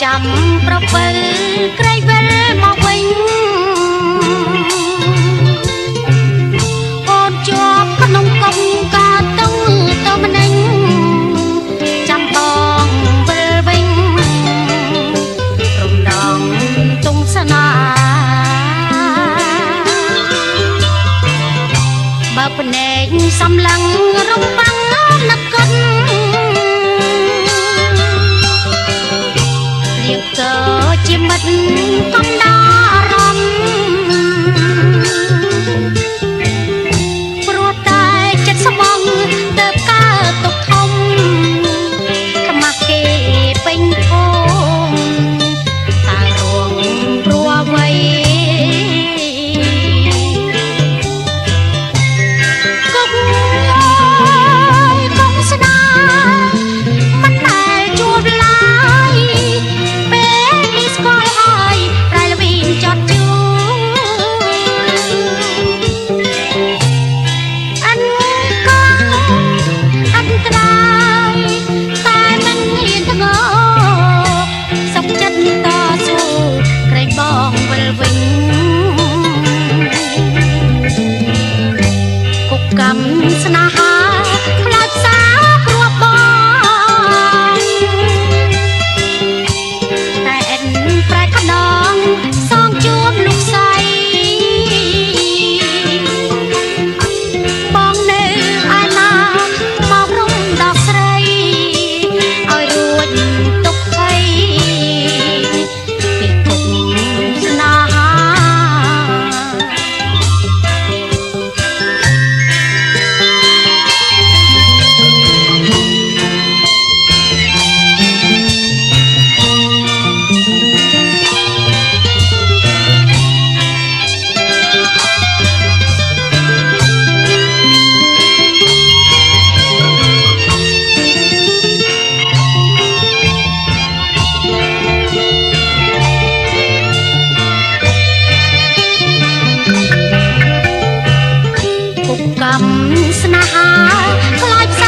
ចាំប្រពើក្រៃវិលមកវិញអូនជាប់ក្នុងកុំកាតឹងទៅម្នេញចាំបងវិលវិញរំដងទងស្នាបើភ្នែកសំឡឹងរំបាំងនឹកកិនជាមិត្តកំដរអារម្មណ៍ព្រោះតែចិត្តស្មងទៅកើតទុកធំខ្មាស់គេពេញភូមិតារួងព្រោះអ្វីគុកគុកស្នាមិនដែលជួបឡើយស្គាល់ហើយប្រៃលវីនចត់ជូអិនកងអិនត្រាយតែមិនហ៊ានថ្ងោសុខចិត្តតស៊ូក្រែងបងវិលវិញគុកកម្មស្នេហាខ្លោចសាគ្រួបងតែអិនប្រែកដងសងជួបលោកស្រីបងនៅឯណាមករំដល់ស្រីឲ្យរួចទុកភ័យពីគុកស្នេហាកម្មស្នេហាខ្លាចផ្សា